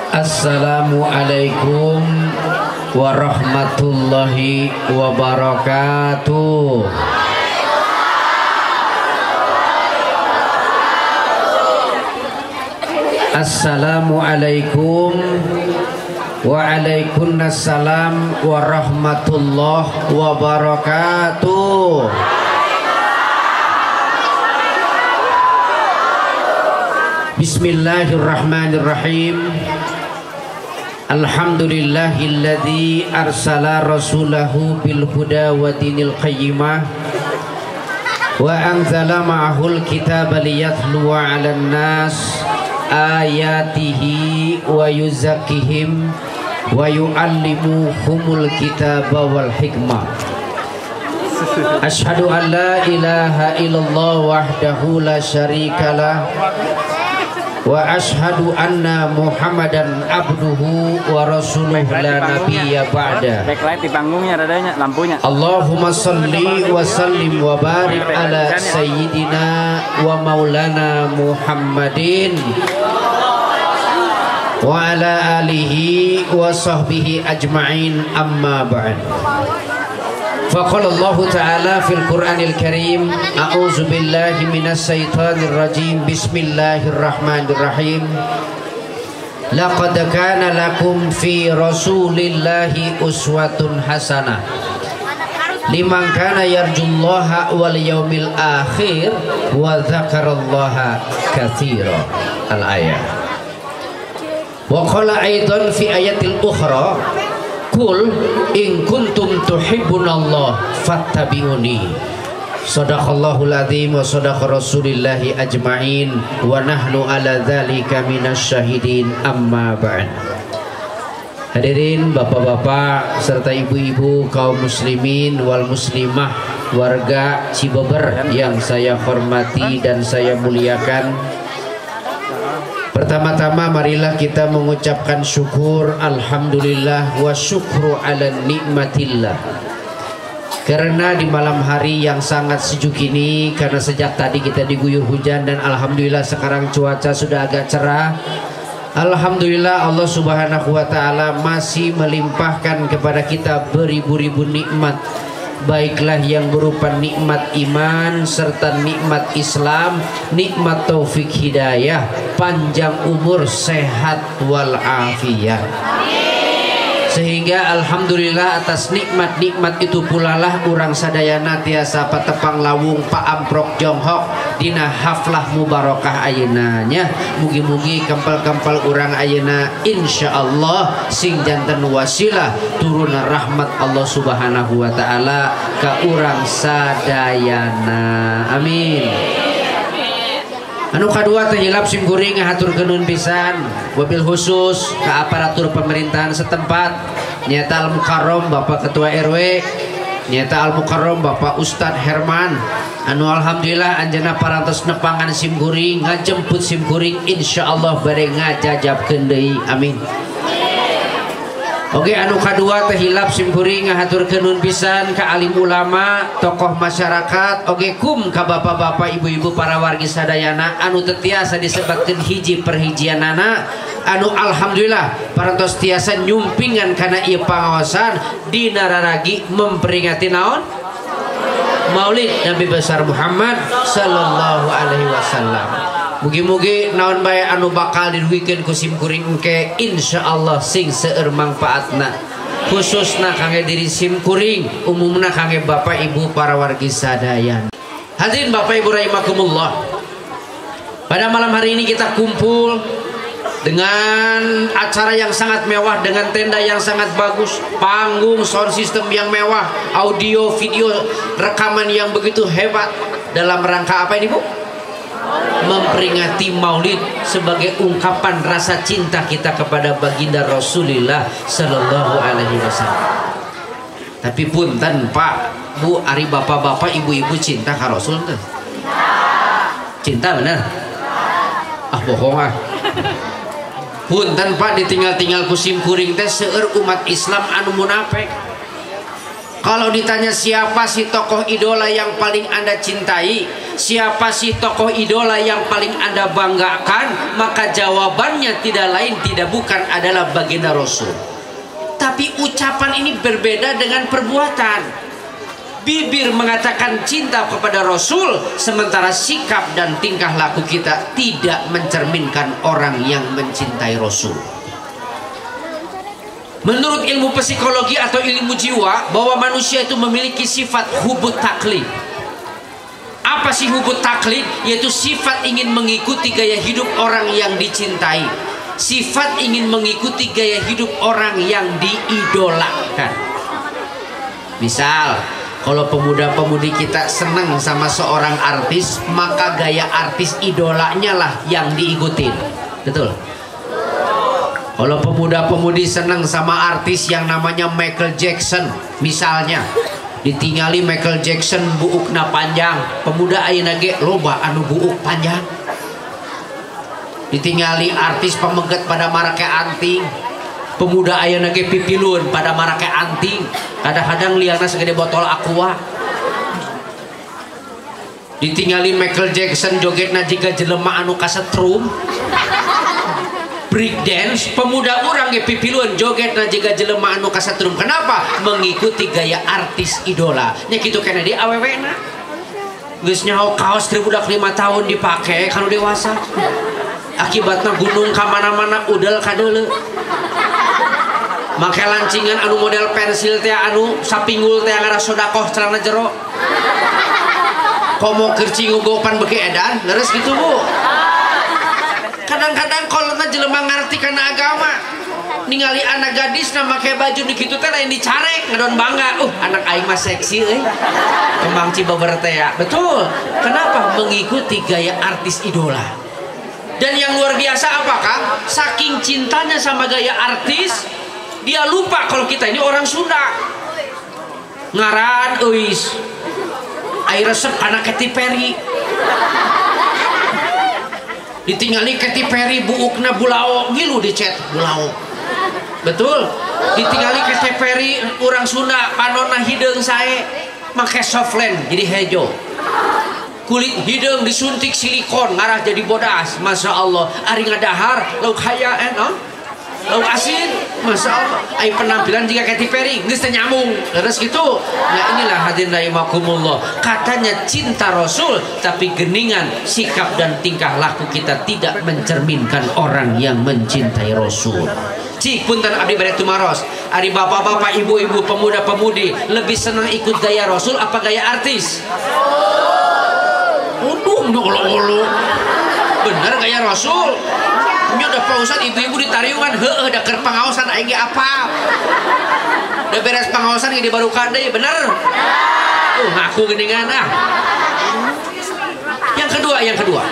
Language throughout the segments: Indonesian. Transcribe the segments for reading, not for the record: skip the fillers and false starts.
Assalamualaikum warahmatullahi wabarakatuh. Assalamualaikum waalaikumsalam warahmatullahi wabarakatuh. Bismillahirrahmanirrahim. Alhamdulillahilladzi arsala rasulahu bil huda wa dinil qayyimah wa anzala ma'ahul kitaba liyatluwa 'alan nas ayatihi wa yuzakkihim wa yu'allimuhumul kitaba wal hikmah. Asyhadu an la ilaha illallah wahdahu la syarikalah wa ashhadu anna Muhammadan abduhu wa rasuluhu la nabiyya ba'da. Backlight di panggungnya adanya lampunya. Allahumma salli wa sallim wa barik ala sayyidina wa maulana Muhammadin wa ala alihi wa sahbihi ajma'in, amma ba'd. Faqala Allah Ta'ala fil Qur'anil Karim, a'udzu billahi minas syaitonir rajim, bismillahirrahmanirrahim. Laqad kana lakum fi rasulillahi uswatun hasanah liman kana yarjullaha wal yaumil akhir wa dzakarallaha katsira. Al-ayat. Wa qala aidan fi ayatil ukhra, Qul in kuntum tuhibbunallah fattabi'uni. Shadaqallahul azim wa shadaqa rasulillahi ajma'in wa nahnu ala dzalika minasyahidin, amma ba'd. Hadirin bapak-bapak serta ibu-ibu kaum muslimin wal muslimah warga Cibeber yang saya hormati dan saya muliakan. Pertama-tama marilah kita mengucapkan syukur alhamdulillah wa syukru ala nikmatillah. Karena di malam hari yang sangat sejuk ini, karena sejak tadi kita diguyur hujan dan alhamdulillah sekarang cuaca sudah agak cerah. Alhamdulillah Allah subhanahu wa ta'ala masih melimpahkan kepada kita beribu-ribu nikmat, baiklah yang berupa nikmat iman serta nikmat Islam, nikmat taufik hidayah, panjang umur, sehat wal afiyah. Sehingga alhamdulillah atas nikmat-nikmat itu pula lah urang sadayana tiasa patepang lawung paamprok jonghok dina haflah mubarakah ayeunanya. Mugi-mugi kempal-kempal urang ayeuna insyaallah sing janten wasilah turuna rahmat Allah subhanahu wa ta'ala ka urang sadayana, amin. Anu kadua teh hilap simkuring ngahaturkeun pisan wabil khusus ke aparatur pemerintahan setempat, nyata Al Mukarrom Bapak Ketua RW, nyata Al Mukarrom Bapak Ustadz Herman, anu alhamdulillah anjeunna parantos nepangan simkuring ngajemput simkuring insyaallah bare ngajajabkeun deui, amin. Oke, anu kadua teh hilap simkuring ngahaturkeun nuhun pisan ka alim ulama, tokoh masyarakat, oke kum ka bapak-bapak ibu-ibu para wargi sadayana anu teu tiasa disebutkeun hiji perhijianana, anu alhamdulillah parantos tiasa nyumpingan kana ieu pangaosan dina raragi memperingati naon? Maulid Nabi besar Muhammad sallallahu alaihi wasallam. Mugi-mugi naon bae anu bakal dirugikeun ku simkuring engke insyaallah sing seueur mangpaatna, khususna kangge diri simkuring, umumna kangge bapak ibu para wargi sadayana. Hadirin bapak ibu rahimakumullah, pada malam hari ini kita kumpul dengan acara yang sangat mewah, dengan tenda yang sangat bagus, panggung sound system yang mewah, audio video rekaman yang begitu hebat. Dalam rangka apa ini Bu? Memperingati Maulid sebagai ungkapan rasa cinta kita kepada baginda Rasulullah sallallahu alaihi wasallam. Tapi punten Pak, Bu, ari bapak-bapak ibu-ibu cinta ka Rasul teh? Cinta bener? Ah bohong ah. Punten Pak, ditinggal-tinggal ku simkuring teh seueur umat Islam anu munafik. Kalau ditanya siapa si tokoh idola yang paling Anda cintai, siapa sih tokoh idola yang paling Anda banggakan? Maka jawabannya tidak lain tidak bukan adalah baginda Rasul. Tapi ucapan ini berbeda dengan perbuatan. Bibir mengatakan cinta kepada Rasul, sementara sikap dan tingkah laku kita tidak mencerminkan orang yang mencintai Rasul. Menurut ilmu psikologi atau ilmu jiwa, bahwa manusia itu memiliki sifat hubut taklid. Apa sih hubut taklid? Yaitu sifat ingin mengikuti gaya hidup orang yang dicintai, sifat ingin mengikuti gaya hidup orang yang diidolakan. Misal, kalau pemuda-pemudi kita senang sama seorang artis, maka gaya artis idolanya lah yang diikutin. Betul? Kalau pemuda-pemudi senang sama artis yang namanya Michael Jackson, misalnya, ditinggali Michael Jackson buukna panjang, pemuda ayeuna ge loba anu buuk panjang. Ditinggali artis pameget pada marake anting, pemuda ayeuna ge pipilun pada marake anting, kadang-kadang liana segede botol aqua. Ditinggali Michael Jackson jogetna jiga jelema anu kasetrum, break dance, pemuda orang ge pipilun jogetna jiga jelema anu kasetrum. Kenapa? Mengikuti gaya artis idola. Nya kitu kena di awewena. Geus nyaho kaos dari budak 5 tahun dipake kalau dewasa. Akibatnya gunung kamana-mana udel kadeule. Make lancingan anu model pensil teh anu sapinggul teh ngara sodakoh celana jero. Komo kerci ngogopan beki edan, leres gitu Bu. Kadang-kadang kalau jelema ngarti karena agama, ningali anak gadis na make baju dikitu teh lain dicarek ngadon bangga. Anak aing mah seksi euy. Kembang Cibeber teh ya. Betul. Kenapa? Mengikuti gaya artis idola. Dan yang luar biasa apa Kang? Saking cintanya sama gaya artis, dia lupa kalau kita ini orang Sunda. Ngaran euis. Air resep kana Katy Perry. Ditinggali Katy Perry buukna bulao, ngilu dicet bulao. Betul. Ditinggali Katy Perry orang Sunda panonna hideung sae make softland jadi hejo. Kulit hidung disuntik silikon ngarah jadi bodas. Masya Allah. Ari ngadahar lauk haya lauk asin. Masya Allah. Ai penampilan jika Katy Perry geus teh nyambung terus gitu. Nah inilah hadirin rahimakumullah. Katanya cinta Rasul, tapi geningan sikap dan tingkah laku kita tidak mencerminkan orang yang mencintai Rasul. Cik punten abdi bade tumaros. Ari bapak-bapak, ibu-ibu, pemuda-pemudi lebih senang ikut gaya Rasul apa gaya artis? Udung olo-olo. Bener gaya Rasul. Nya udah pausan ibu-ibu ditariungan, heueuh da keur pangaosan aing ge apa. Da beres pangaosan ge di barukan deui, bener? Ngaku geuningan ah. Yang kedua.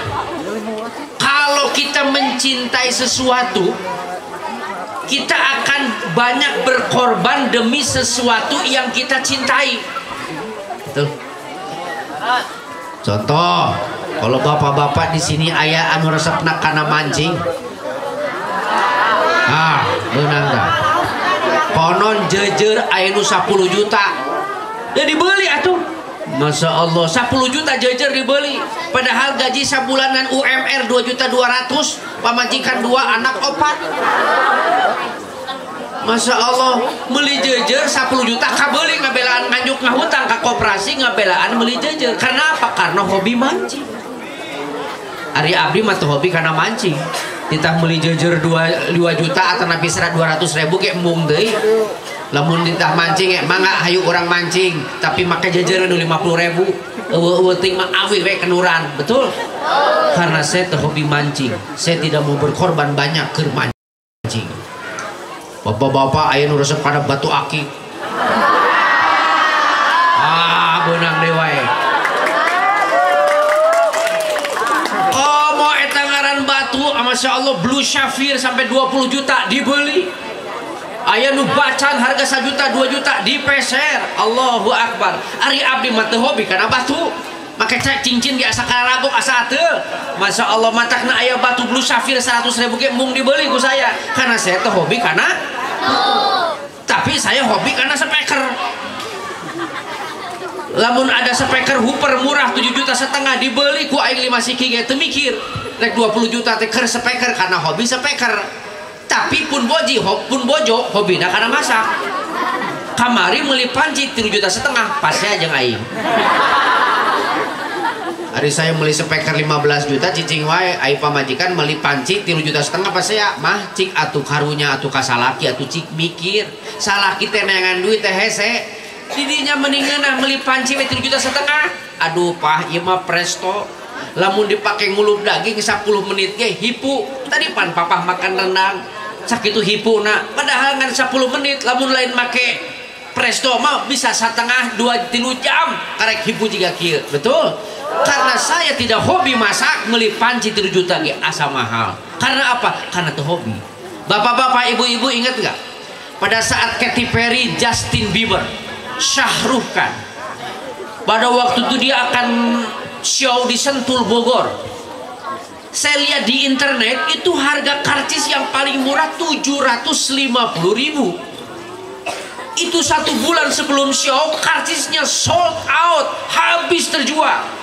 Kalau kita mencintai sesuatu, kita akan banyak berkorban demi sesuatu yang kita cintai. Betul. Contoh, kalau bapak-bapak di sini ayah anu resepna kana mancing, beunang dah. Konon jejer aya nu 10 juta, ya dibeli atuh. Masya Allah, 10 juta jejer dibeli. Padahal gaji sabulanan UMR 2.200.000, pamajikan 2 anak 4. Masya Allah, beli jejer 10 juta kabeli ngabelaan nganjuk ngahutang ke koperasi ngabelaan beli jejer. Karena apa? Karena hobi mancing. Ari abdi mah tuh hobi karena mancing. Ditah beli jejer 2 juta atau nabi serat 200.000 kayak embung deui. Lamun ditah mancing mangga hayu orang mancing, tapi make jejer 50.000. Eueuh ting mah awi we kenuran. Betul? Karena saya tuh hobi mancing. Saya tidak mau berkorban banyak keur mancing. Bapak-bapak aya nu resep pada batu aki. Beunang deui wae. Komo eta ngaran batu, Masya Allah, Blue Sapphire sampai 20 juta dibeli. Aya nu bacan harga 1 juta 2 juta dipeser. Allahu Akbar. Ari abdi mah teu hobi kana batu. Make cincin ge asa karagok asa teu. Masya Allah, matakna aya batu Blue Sapphire 100.000 ge mung dibeli ku saya. Karena saya teh hobi kana tapi saya hobi karena speaker. Lamun ada speaker Hooper murah 7,5 juta dibeli ku aing 5 siki ge teu mikir rek 20 juta teh keur speaker karena hobi speaker. Tapi pun bojo hobina karena masak. Kamari meuli panci 3,5 juta pasnya jeung aing. Hari saya beli speaker 15 juta cicing wae ai pamajikan meuli panci 3,5 juta pas saya mah cik atuh karunya atuh kasalaki atuh cik mikir salaki teh neangan duit teh hese didinya mendingan meuli panci 3,5 juta. Aduh pah ieu mah presto lamun dipake ngulup daging 10 menit ge hipu. Tadi pan papah makan rendang sakitu hipuna padahal ngan 10 menit lamun lain make presto mah bisa 1,5 2-3 jam karek hipu jiga kieu. Betul. Karena saya tidak hobi masak meuli panci 3 juta ge asa mahal. Karena apa? Karena itu hobi. Bapak-bapak, ibu-ibu ingat nggak? Pada saat Katy Perry, Justin Bieber, Shah Rukh Khan, pada waktu itu dia akan show di Sentul Bogor. Saya lihat di internet itu harga karcis yang paling murah 750.000. Itu 1 bulan sebelum show karcisnya sold out, habis terjual.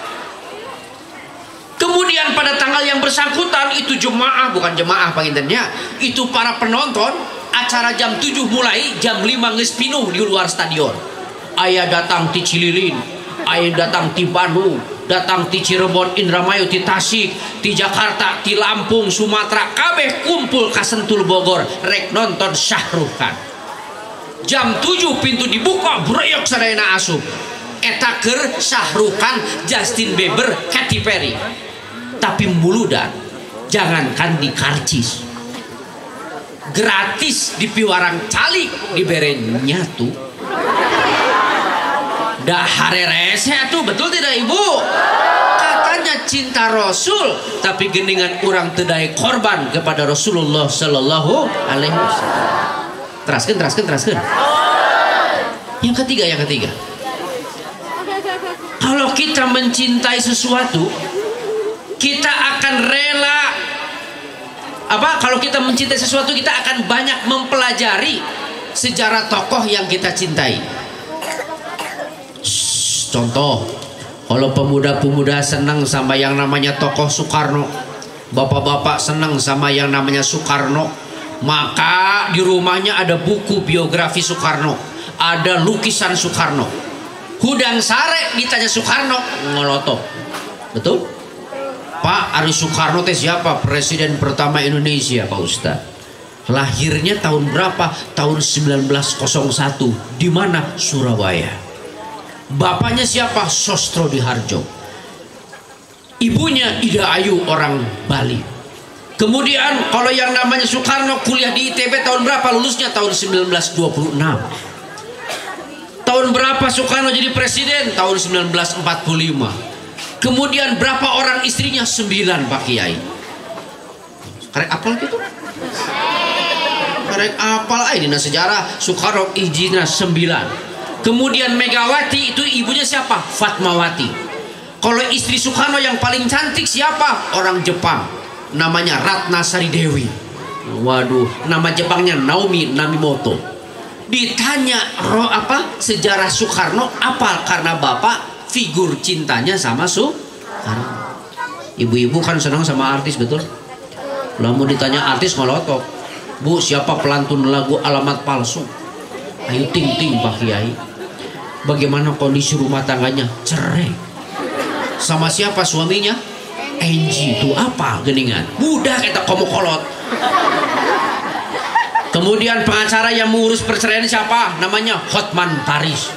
Kemudian pada tanggal yang bersangkutan itu bukan jemaah pengintennya, itu para penonton acara jam 7 mulai jam 5 geus pinuh di luar stadion. Aya datang ti Cililin, aya datang ti Bandung, datang ti Cirebon, Indramayu, ti Tasik, ti Jakarta, ti Lampung, Sumatera, kabeh kumpul ka Sentul Bogor rek nonton Shah Rukh Khan. Jam 7 pintu dibuka, breyok sadayana asup. Eta keur Shah Rukh Khan, Justin Bieber, Katy Perry. Tapi muludan, jangankan di karcis, gratis di piwarang calik dibere nyatu. Dah harerese tuh, betul tidak ibu? Katanya cinta Rasul, tapi geningan kurang tedai korban kepada Rasulullah Sallallahu Alaihi Wasallam. Teraskan. Yang ketiga. Kalau kita mencintai sesuatu, kita akan rela kalau kita mencintai sesuatu, kita akan banyak mempelajari sejarah tokoh yang kita cintai. Contoh, kalau pemuda-pemuda senang sama yang namanya tokoh Soekarno, bapak-bapak senang sama yang namanya Soekarno, maka di rumahnya ada buku biografi Soekarno, ada lukisan Soekarno. Hudang sare ditanya Soekarno ngolotok. Betul? Pak, Ari Soekarno teh siapa? Presiden pertama Indonesia, Pak Ustaz. Lahirnya tahun berapa? Tahun 1901. Di mana? Surabaya. Bapaknya siapa? Sostro Diharjo. Ibunya Ida Ayu, orang Bali. Kemudian kalau yang namanya Soekarno kuliah di ITB tahun berapa? Lulusnya tahun 1926. Tahun berapa Soekarno jadi presiden? Tahun 1945. Kemudian berapa orang istrinya? 9, Pak Kiai. Karek apal gitu? Karek apal aja dina sejarah Soekarno izinnya 9. Kemudian Megawati itu ibunya siapa? Fatmawati. Kalau istri Soekarno yang paling cantik siapa? Orang Jepang, namanya Ratnasari Dewi. Waduh, nama Jepangnya Naomi Namimoto. Ditanya sejarah Soekarno apal karena bapak figur cintanya sama Soekarno. Ibu-ibu kan senang sama artis, betul? Lalu ditanya artis ngolotok, Bu, siapa pelantun lagu Alamat Palsu? Ayo ting Pak Kiai. Bagaimana kondisi rumah tangganya? Cerai. Sama siapa suaminya? Angie. Itu apa geningan? Budak kita komokolot. Kemudian pengacara yang mengurus perceraian siapa? Namanya Hotman Paris.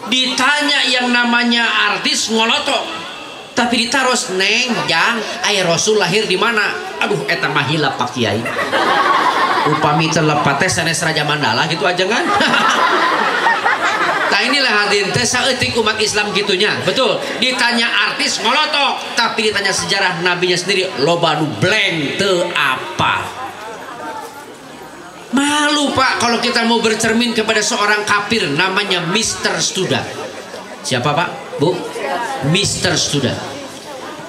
Ditanya yang namanya artis ngolotok, tapi ditaros neng jang ayah Rasul lahir di mana? Aduh, eta mah hilap Pak Kiai. Upami telepat teh sanes Raja Mandala gitu aja kan? Nah inilah hadirin teh saeutik umat Islam gitunya, betul. Ditanya artis ngolotok, tapi ditanya sejarah nabinya sendiri loba nu blank teu apa. Malu Pak kalau kita mau bercermin kepada seorang kafir namanya Mr. Student. Siapa Pak? Bu? Mr. Student.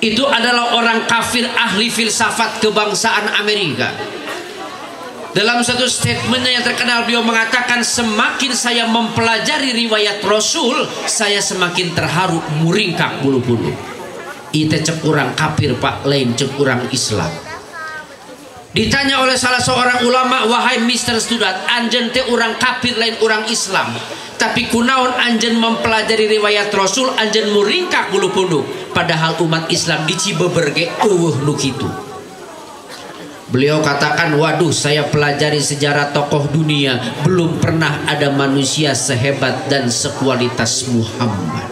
Itu adalah orang kafir ahli filsafat kebangsaan Amerika. Dalam satu statementnya yang terkenal beliau mengatakan, semakin saya mempelajari riwayat Rasul, saya semakin terharu muringkak bulu-bulu. Itu cek urang kafir pak, lain cek urang Islam. Ditanya oleh salah seorang ulama, wahai Mr. Studat, anjen teh urang kafir lain urang Islam, tapi kunaon anjen mempelajari riwayat Rasul anjen muringkak bulu-bulu, padahal umat Islam di Cibeberge nu kitu. Beliau katakan, waduh, saya pelajari sejarah tokoh dunia, belum pernah ada manusia sehebat dan sekualitas Muhammad.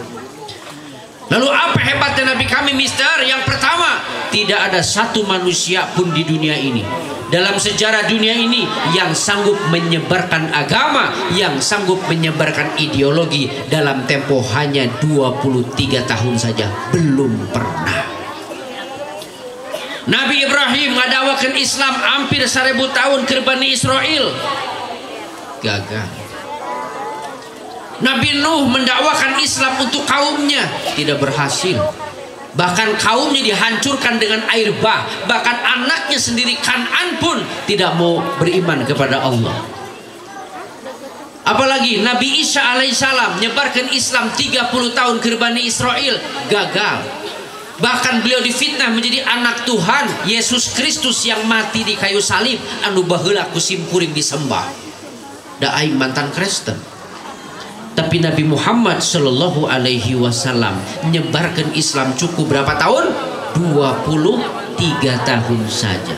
Lalu apa hebatnya Nabi kami, Mister? Yang pertama, tidak ada satu manusia pun di dunia ini, dalam sejarah dunia ini, yang sanggup menyebarkan agama, yang sanggup menyebarkan ideologi dalam tempo hanya 23 tahun saja. Belum pernah. Nabi Ibrahim ngadawakan Islam hampir 1000 tahun ke Bani Israel, gagal. Nabi Nuh mendakwakan Islam untuk kaumnya, tidak berhasil. Bahkan kaumnya dihancurkan dengan air bah. Bahkan anaknya sendiri Kan'an pun tidak mau beriman kepada Allah. Apalagi Nabi Isa alaihissalam menyebarkan Islam 30 tahun ke Bani Israel, gagal. Bahkan beliau difitnah menjadi anak Tuhan, Yesus Kristus yang mati di kayu salib, anu baheula ku simkuring disembah. Da aing mantan Kristen. Tapi Nabi Muhammad sallallahu alaihi wasallam menyebarkan Islam cukup berapa tahun? 23 tahun saja.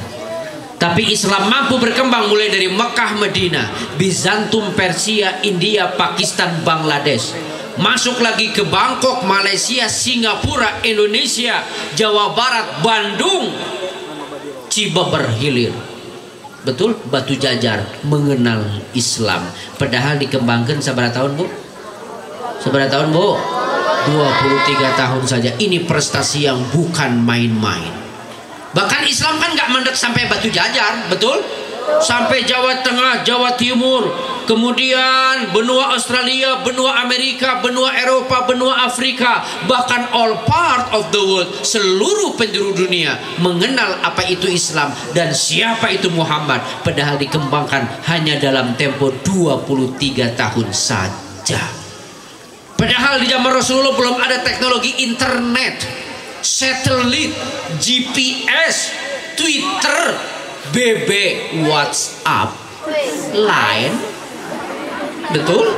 Tapi Islam mampu berkembang mulai dari Mekah, Madinah, Bizantum, Persia, India, Pakistan, Bangladesh. Masuk lagi ke Bangkok, Malaysia, Singapura, Indonesia, Jawa Barat, Bandung, Cibeber Hilir. Betul, Batu Jajar mengenal Islam. Padahal dikembangkan seberapa tahun, Bu? Seberapa tahun, Bu? 23 tahun saja. Ini prestasi yang bukan main-main. Bahkan Islam kan gak mendek sampai Batu Jajar, betul? Sampai Jawa Tengah, Jawa Timur, kemudian benua Australia, benua Amerika, benua Eropa, benua Afrika, bahkan all part of the world, seluruh penjuru dunia mengenal apa itu Islam dan siapa itu Muhammad. Padahal dikembangkan hanya dalam tempo 23 tahun saja. Padahal di zaman Rasulullah belum ada teknologi internet, satelit, GPS, Twitter, BB, WhatsApp, Line. Betul?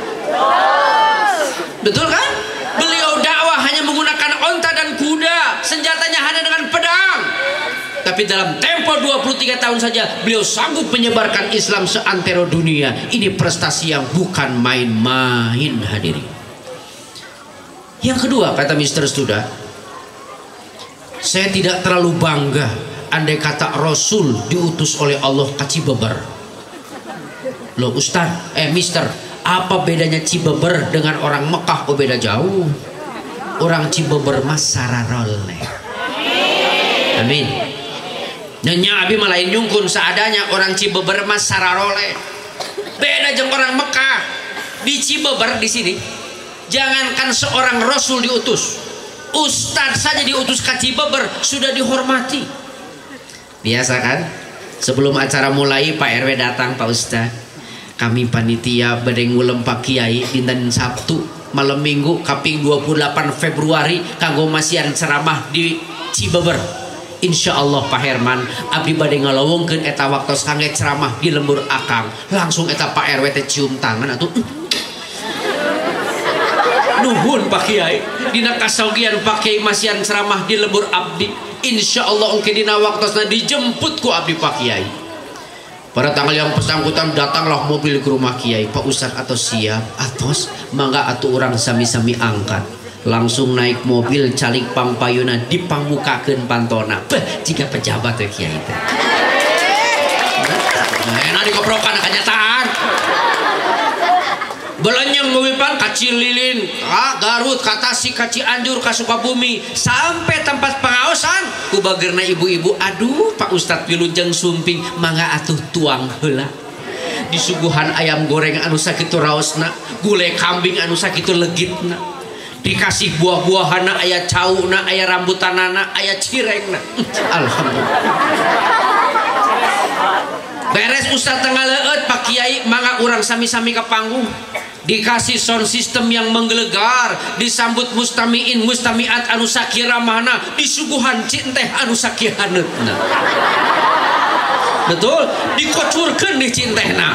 Betul kan? Beliau dakwah hanya menggunakan onta dan kuda, senjatanya hanya dengan pedang. Tapi dalam tempo 23 tahun saja beliau sanggup menyebarkan Islam seantero dunia. Ini prestasi yang bukan main-main, hadirin. Yang kedua, kata Mr. Studa, saya tidak terlalu bangga andai kata Rasul diutus oleh Allah ke Cibeber. Loh Ustaz, Mister, apa bedanya Cibeber dengan orang Mekah? Oh beda jauh. Orang Cibeber mas sararole. Amin. Nanya abi malain nyungkun seadanya, orang Cibeber mas sararole. Beda jeung orang Mekah. Di Cibeber di sini, jangankan seorang Rasul diutus, Ustadz saja diutus ke Cibeber sudah dihormati. Biasa kan? Sebelum acara mulai Pak RW datang, Pak Ustadz, kami panitia badai ngulem Pak Kiai dinten Sabtu malam Minggu kaping 28 Februari kanggo masihan ceramah di Cibeber. Insya Allah Pak Herman abdi badai ngalawongkeun eta waktos kangge ceramah di lembur akang. Langsung eta Pak RW teh cium tangan atuh. Nuhun Pak Kiai dina kasogian Pak Kiai masihan ceramah di lembur abdi. Insya Allah ongke dina waktosna dijemput ku abdi Pak Kiai. Pada tanggal yang bersangkutan datanglah mobil ke rumah Kiai. Pak Ustadz atau siap atos mangga atuh orang sami-sami angkat. Langsung naik mobil calik pampayuna dipangmukakeun pantona. Beh, jika pejabat ya Kiai teh. Enak dikoprokan kenyataan. Belenyeng nguwipan ka Cililin, ka Garut, ka Tasik, ka Cianjur, ka Sukabumi, sampai tempat pengaosan ku bagerna ibu-ibu. Aduh Pak Ustadz wilujeng sumping mangga atuh tuang heula. Disuguhan ayam goreng anu sakitu raosna, gulai kambing anu sakitu legitna, dikasih buah-buahana, aya cauna, aya rambutanana, aya cirengna. Alhamdulillah. Beres Ustaz tengah leut Pak Kiai mangga urang sami-sami ke panggung, dikasih sound system yang menggelegar, disambut mustamiin mustamiat anu sakiramahna, disuguhan cinteh anu sakihaneutna. Betul, dikocurkeun di cintehna.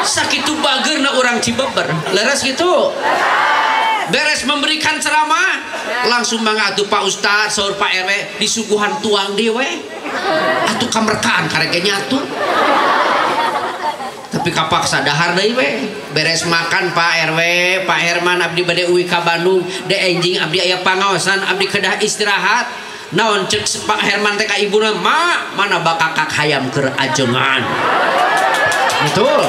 Sakitu bageurna urang Cibeber. Leres gitu. Beres memberikan ceramah, langsung mangga atuh Pak Ustaz saur Pak RW disuguhan tuang dewe. Atuh kamerkaan karege nyatu. Tapi kapaksa dahar deui we. Beres makan Pak RW, Pak Herman abdi bade uwi ka Bandung, de enjing abdi aya pangaosan, abdi kedah istirahat. Naon cek Pak Herman teh ka ibuna, "Ma, mana bakakak hayam keur ajengan." Betul.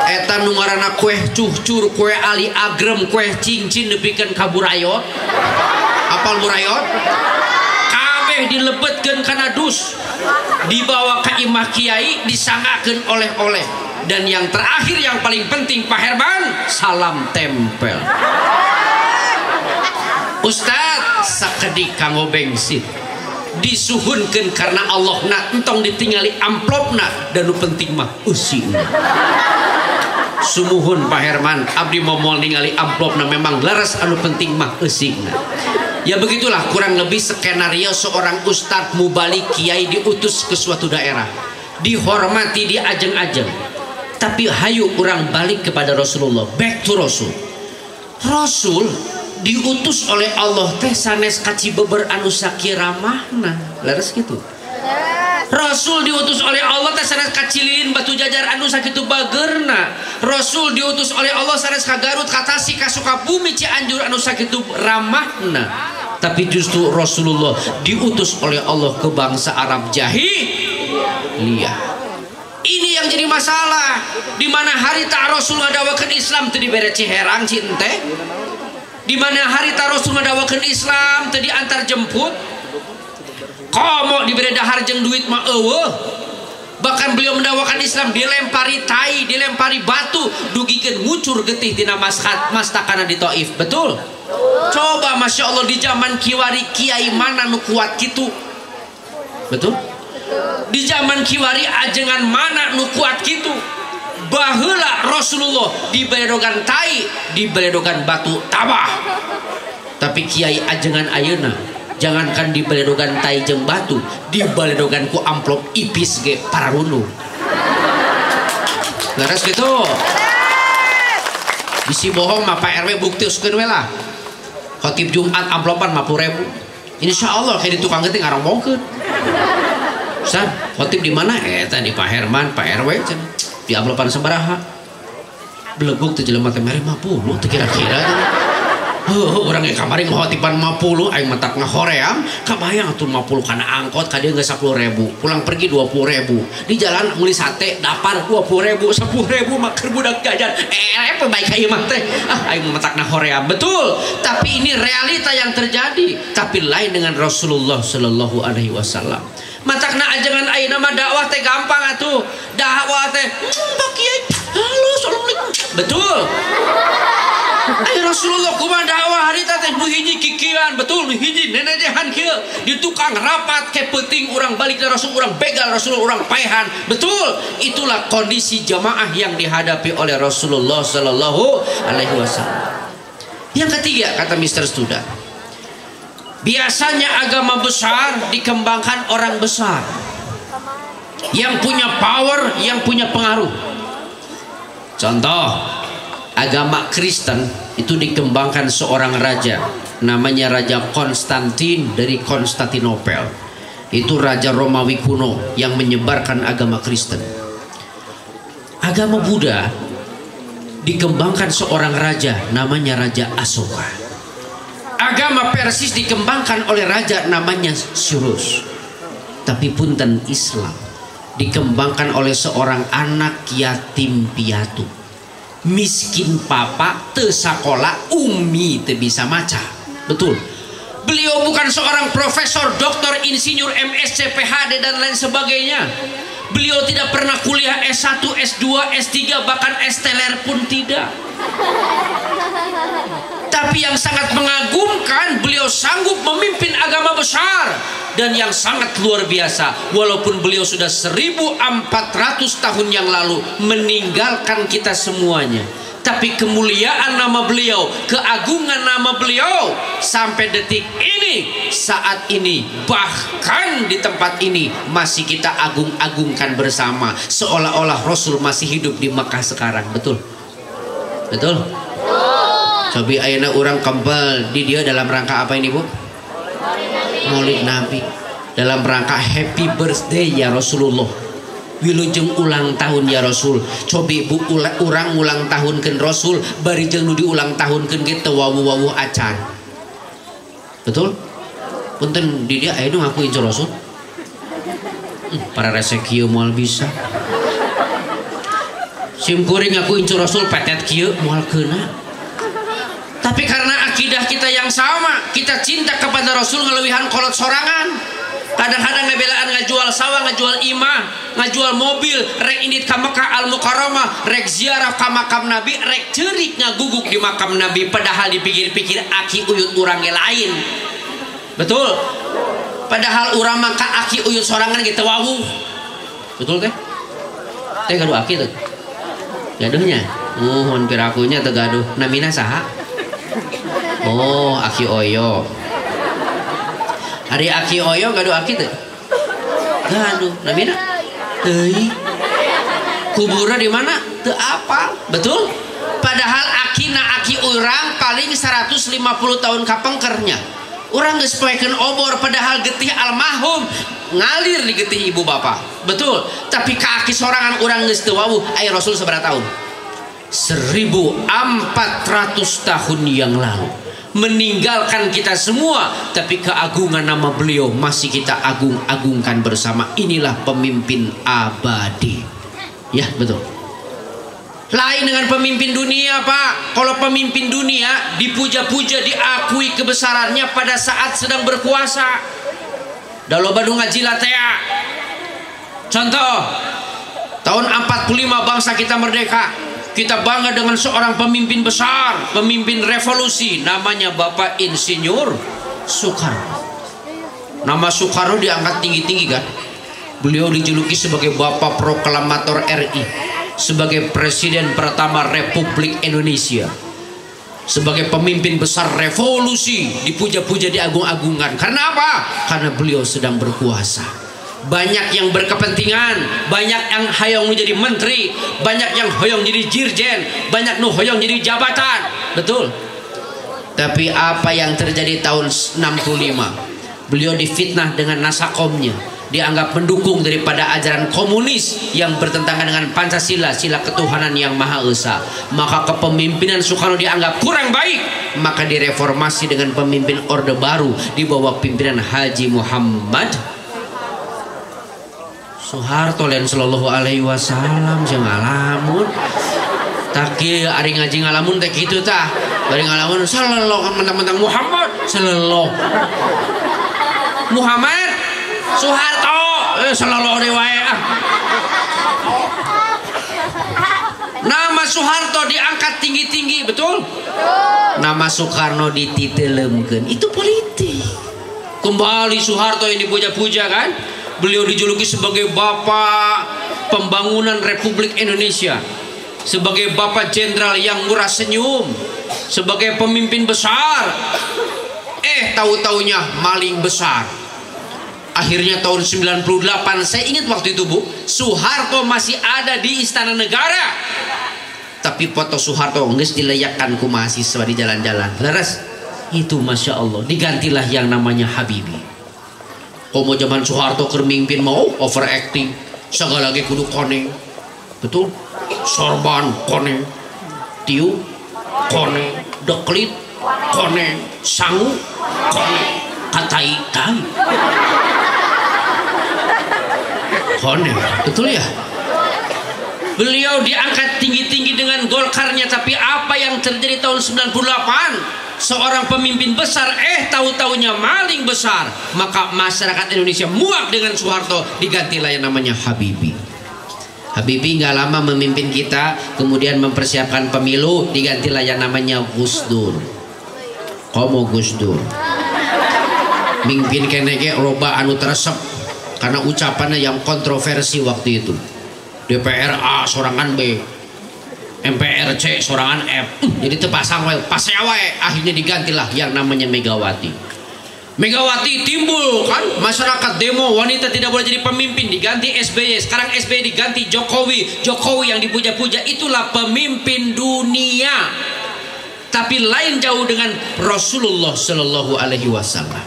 Eta nu ngaranna kueh cuhcur, kueh ali agrem, kueh cincin nepikeun ka burayot. Apal burayot? Kabeh dilebetkeun kana dus, dibawa ka imah kiai, disangakeun oleh-oleh, dan yang terakhir yang paling penting Pak Herman, salam tempel. Ustaz sakedik kanggo bensin disuhunkeun karena Allah na entong ditinggali amplopna, dan nu penting mah usina. Sumuhun Pak Herman abdi momol ningali amplopna memang leres, anu penting mah usina. Ya begitulah kurang lebih skenario seorang ustadz mubalik kiai diutus ke suatu daerah, dihormati di ajeng-ajeng. Tapi hayu kurang balik kepada Rasulullah, back to Rasul. Rasul diutus oleh Allah teh sanes ka Cibeber anu sakiramahna. Leres gitu. Rasul diutus oleh Allah teh sanes ka Cililin Batu Jajar anu sakitu bageurna. Rasul diutus oleh Allah sanes ka Garut, ka Tasik, ka Sukabumi, Cianjur anu sakitu ramahna. Tapi justru Rasulullah diutus oleh Allah ke bangsa Arab jahiliyah. Ini yang jadi masalah. Di mana hari tak Rasul ngadawakeun Islam teu dibere ciherang cinte. Di mana hari tak Rasul ngadawakeun Islam teu diantar jemput. Komo diberi dahar jeung duit mah eueuh. Bahkan beliau mendawakan Islam dilempari tai, dilempari batu, dugikeun ngucur getih tina mastakana di Taif. Betul? Coba Masya Allah di zaman kiwari kiai mana nu kuat gitu. Betul? Di zaman kiwari ajengan mana nu kuat gitu. Baheula Rasulullah dibeledogan tai, dibeledogan batu tabah. Tapi kiai ajengan ayeuna jangankan dibeledogan tai jeung batu, dibeledogan ku amplop ipis ge pararunu. Leres gitu. Bisi bohong mah Pak RW buktiuskeun we lah. Khotib Jumat amplopan 50.000. Insyaallah kayak di tukang geuting ngarombongkeun. Ustaz, khotib di mana? Eta di Pak Herman, Pak RW cenah. Di amplopan sabaraha? Beleguk teh jelema teh mere 50 teh kira-kira. Orang yang kamari ngotipan 50 aing matak ngahoream, kabayang atuh 50 kana angkot ka dieu geus 10.000, pulang pergi 20.000, di jalan meuli sate dapar 20.000, 10.000 mah keur budak jajan baik ka ieu mah teh aing matak ngahoream. Betul, tapi ini realita yang terjadi. Tapi lain dengan Rasulullah sallallahu alaihi wasallam. Matakna ajengan ayeuna mah dakwah teh gampang atuh, dakwah teh Pak Kiai halo assalamualaikum. Betul. Ay Rasulullah kumaha dakwah harita teh nu hiji kikiran. Betul, nu hiji nenedehan kieu di tukang rapat ke penting urang balik ke Rasul, urang begal Rasul, urang paehan. Betul, itulah kondisi jamaah yang dihadapi oleh Rasulullah sallallahu alaihi wasallam. Yang ketiga kata Mr. Student, biasanya agama besar dikembangkan orang besar yang punya power, yang punya pengaruh. Contoh, agama Kristen itu dikembangkan seorang raja, namanya Raja Konstantin dari Konstantinopel. Itu raja Romawi kuno yang menyebarkan agama Kristen. Agama Buddha dikembangkan seorang raja, namanya Raja Asoka. Agama Persis dikembangkan oleh raja namanya Cyrus. Tapi punten Islam dikembangkan oleh seorang anak yatim piatu, miskin papa, teu sakola, ummi, teu bisa maca. Betul. Beliau bukan seorang profesor, doktor, insinyur, MSc, PhD dan lain sebagainya. Beliau tidak pernah kuliah S1, S2, S3, bahkan S-teler pun tidak. Tapi yang sangat mengagumkan, beliau sanggup memimpin agama besar. Dan yang sangat luar biasa, walaupun beliau sudah 1400 tahun yang lalu meninggalkan kita semuanya, tapi kemuliaan nama beliau, keagungan nama beliau sampai detik ini, saat ini, bahkan di tempat ini masih kita agung-agungkan bersama, seolah-olah Rasul masih hidup di Mekah sekarang. Betul? Betul? Cobi ayeuna orang kempel di dia dalam rangka apa ini, Bu? Maulid Nabi, dalam rangka happy birthday ya Rasulullah, wilujeng ulang tahun ya Rasul. Cobi Bu urang ulang tahun ke Rasul bari jeung nu diulang tahun ke kita wawu-wawu acan. Betul? Punten di dia aya nu ngakuin ke Rasul. Para resek kieu moal bisa. Sim kuring ngakuin ke Rasul petet kieu moal keuna. Tapi karena akidah kita yang sama, kita cinta kepada Rasul ngelewihan kolot sorangan. Kadang-kadang ngebelaan ngajual sawah, ngajual imah, ngajual mobil, rek indit ka Mekah Al-Mukarramah, rek ziarah ka makam Nabi, rek cerik ngaguguk di makam Nabi. Padahal dipikir-pikir aki uyut urang ge lain. Betul? Padahal urang maka aki uyut sorangan gitu wawu. Betul teh? Teh gaduh aki tuh. Gaduhnya. Muhun pirakunya teu gaduh. Namina saha? Oh, Aki Oyo. Hari Aki Oyo gaduh Aki tuh. Gaduh, namina. Teuing. Kuburnya di mana? Teu apa? Betul? Padahal Aki urang paling 150 tahun kapengkernya. Urang geus poekeun obor padahal getih almarhum ngalir di getih ibu bapak. Betul? Tapi ka Aki sorangan urang geus teu wawuh. Aya Rasul sabaraha tahun? 1400 tahun yang lalu meninggalkan kita semua, tapi keagungan nama beliau masih kita agung-agungkan bersama. Inilah pemimpin abadi. Ya betul. Lain dengan pemimpin dunia, Pak. Kalau pemimpin dunia dipuja-puja, diakui kebesarannya pada saat sedang berkuasa. Dalam Bandung ngaji latea. Contoh, tahun 45 bangsa kita merdeka. Kita bangga dengan seorang pemimpin besar, pemimpin revolusi, namanya Bapak Insinyur Soekarno. Nama Soekarno diangkat tinggi-tinggi kan? Beliau dijuluki sebagai Bapak Proklamator RI, sebagai Presiden pertama Republik Indonesia, sebagai pemimpin besar revolusi, dipuja-puja, diagung-agungkan. Karena apa? Karena beliau sedang berkuasa. Banyak yang berkepentingan, banyak yang hoyong menjadi menteri, banyak yang hoyong jadi dirjen, banyak nu hoyong jadi jabatan. Betul? Tapi apa yang terjadi tahun 65? Beliau difitnah dengan nasakomnya, dianggap mendukung daripada ajaran komunis yang bertentangan dengan Pancasila, sila ketuhanan yang Maha Esa. Maka kepemimpinan Soekarno dianggap kurang baik, maka direformasi dengan pemimpin Orde Baru di bawah pimpinan Haji Muhammad Soeharto lain sallallahu alaihi wasallam jeung ngalamun. Tak kieu ari ngaji ngalamun teh kitu tah. Bari ngalamun sallallahu mentang-mentang Muhammad sallallahu. Muhammad Soeharto sallallahu alaihi wae. Nama Soeharto diangkat tinggi-tinggi, betul? Nama Soekarno dititelemkeun. Itu politik. Kembali Soeharto yang dipuja-puja kan? Beliau dijuluki sebagai Bapak Pembangunan Republik Indonesia, sebagai Bapak Jenderal yang murah senyum, sebagai pemimpin besar. Tahu-taunya maling besar. Akhirnya tahun 98, saya ingat waktu itu Bu, Soeharto masih ada di Istana Negara. Tapi foto Soeharto geus dilayakkan ku mahasiswa di jalan-jalan. Leres? Itu Masya Allah, digantilah yang namanya Habibie. Komo zaman Soeharto keur mimpin mau overacting, segala lagi kudu koneng. Betul? Sorban koneng, tiu koneng, deklit koneng, sangu koneng, katai-tai koneng. Betul ya? Beliau diangkat tinggi-tinggi dengan Golkarnya, tapi apa yang terjadi tahun 98? Seorang pemimpin besar, tahu-taunya maling besar. Maka masyarakat Indonesia muak dengan Soeharto, digantilah yang namanya Habibie. Habibie nggak lama memimpin kita, kemudian mempersiapkan pemilu, digantilah yang namanya Gus Dur. Komo Gus Dur mimpin keneke roba anu teresep karena ucapannya yang kontroversi waktu itu. DPR A sorangan B, MPR C sorangan F, jadi terpasang wae pas wae, akhirnya digantilah yang namanya Megawati. Megawati timbul kan, masyarakat demo, wanita tidak boleh jadi pemimpin, diganti SBY. Sekarang SBY diganti Jokowi. Jokowi yang dipuja-puja, itulah pemimpin dunia. Tapi lain jauh dengan Rasulullah Shallallahu Alaihi Wasallam.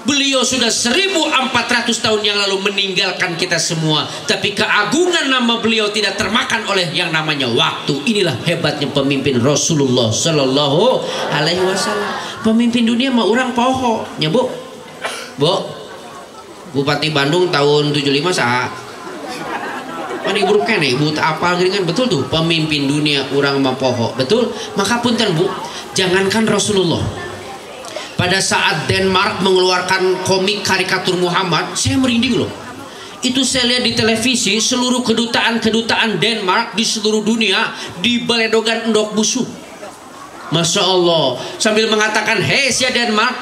Beliau sudah 1400 tahun yang lalu meninggalkan kita semua, tapi keagungan nama beliau tidak termakan oleh yang namanya waktu. Inilah hebatnya pemimpin Rasulullah Shallallahu Alaihi Wasallam. Pemimpin dunia mah orang poho nya bu. Bupati Bandung tahun 75 saha kan ibu kene ibu apa geringan, betul tuh, pemimpin dunia orang mah poho, betul. Maka punten bu, jangankan Rasulullah, pada saat Denmark mengeluarkan komik karikatur Muhammad, saya merinding loh. Itu saya lihat di televisi, seluruh kedutaan Denmark di seluruh dunia dibeledogan endok busuk. Masya Allah, sambil mengatakan, hei sia Denmark,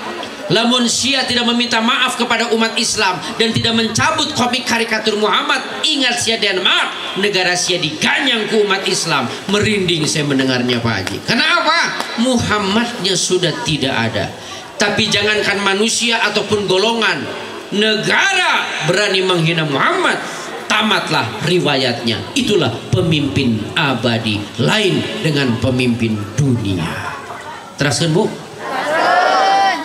lamun sia tidak meminta maaf kepada umat Islam dan tidak mencabut komik karikatur Muhammad, ingat sia Denmark, negara sia diganyang ke umat Islam. Merinding saya mendengarnya Pak Haji. Kenapa? Muhammadnya sudah tidak ada. Tapi jangankan manusia ataupun golongan, negara berani menghina Muhammad, tamatlah riwayatnya. Itulah pemimpin abadi, lain dengan pemimpin dunia. Teraskan bu.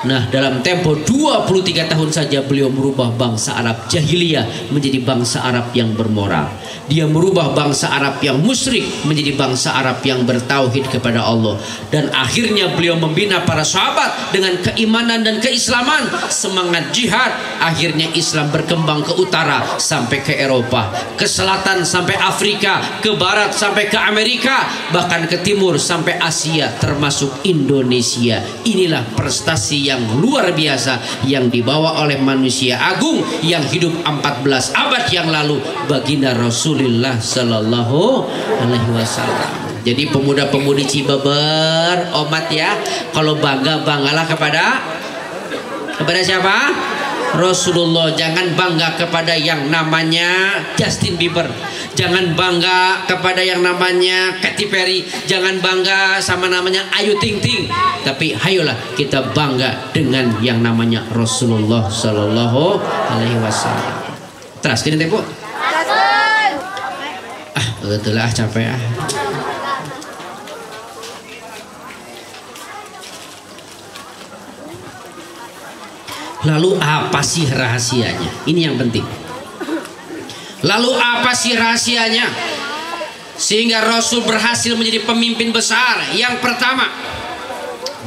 Nah, dalam tempo 23 tahun saja beliau merubah bangsa Arab jahiliyah menjadi bangsa Arab yang bermoral. Dia merubah bangsa Arab yang musyrik menjadi bangsa Arab yang bertauhid kepada Allah. Dan akhirnya beliau membina para sahabat dengan keimanan dan keislaman, semangat jihad. Akhirnya Islam berkembang ke utara sampai ke Eropa, ke selatan sampai Afrika, ke barat sampai ke Amerika, bahkan ke timur sampai Asia termasuk Indonesia. Inilah prestasi yang luar biasa yang dibawa oleh manusia agung yang hidup 14 abad yang lalu, baginda Rasulullah Sallallahu Alaihi Wasallam. Jadi pemuda-pemudi Cibeber, omat ya, kalau banggalah kepada siapa? Rasulullah. Jangan bangga kepada yang namanya Justin Bieber, jangan bangga kepada yang namanya Katy Perry, jangan bangga sama namanya Ayu Ting Ting, tapi hayolah kita bangga dengan yang namanya Rasulullah Sallallahu Alaihi Wasallam. Terus gini tempo. Betul lah, capek ah. Lalu apa sih rahasianya? Ini yang penting. Lalu apa sih rahasianya sehingga Rasul berhasil menjadi pemimpin besar? Yang pertama,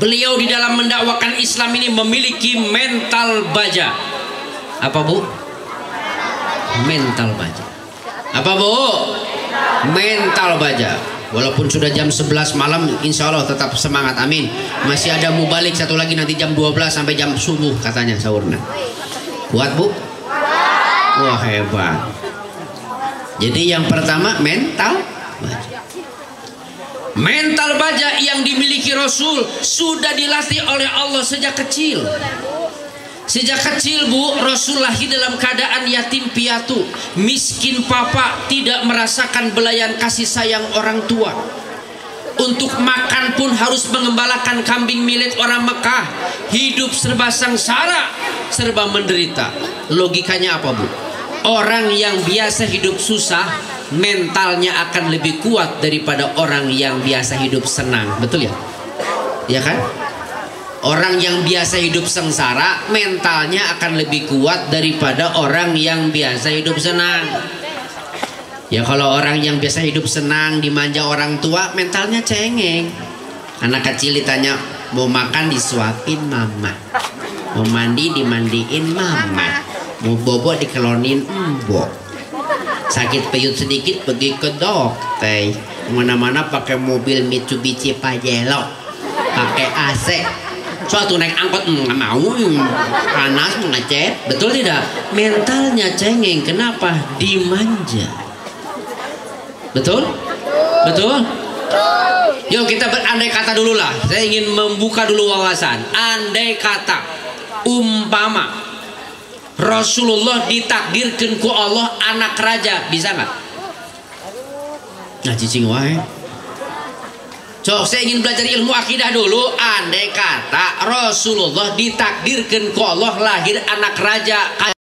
beliau di dalam mendakwakan Islam ini memiliki mental baja. Apa bu? Mental baja. Apa bu? Mental baja. Walaupun sudah jam 11 malam, insya Allah tetap semangat, amin. Masih ada mubalik satu lagi nanti jam 12 sampai jam subuh katanya sahurnya. Kuat bu? Wah hebat. Jadi yang pertama mental baja. Mental baja yang dimiliki Rasul sudah dilatih oleh Allah sejak kecil. Sejak kecil bu, Rasul lahir dalam keadaan yatim piatu, miskin papa, tidak merasakan belayan kasih sayang orang tua. Untuk makan pun harus mengembalakan kambing milik orang Mekah. Hidup serba sengsara, serba menderita. Logikanya apa bu? Orang yang biasa hidup susah, mentalnya akan lebih kuat daripada orang yang biasa hidup senang. Betul ya? Ya kan? Orang yang biasa hidup sengsara, mentalnya akan lebih kuat daripada orang yang biasa hidup senang. Ya kalau orang yang biasa hidup senang, dimanja orang tua, mentalnya cengeng. Anak kecil ditanya, mau makan disuapin mama, mau mandi dimandiin mama, mau bobo dikelonin mbok, sakit peyut sedikit pergi ke dokter, mana-mana pakai mobil Mitsubishi Pajero, pakai AC. Suatu naik angkot nggak mau, panas ngecet, betul tidak? Mentalnya cengeng, kenapa? Dimanja. Betul? Betul? Yuk kita berandai kata dulu lah. Saya ingin membuka dulu wawasan. Andai kata umpama Rasulullah ditakdirkan ku Allah anak raja, bisa nggak? Nah cicing wae. So, saya ingin belajar ilmu akidah dulu. Andai kata Rasulullah ditakdirkan ku Allah lahir anak raja.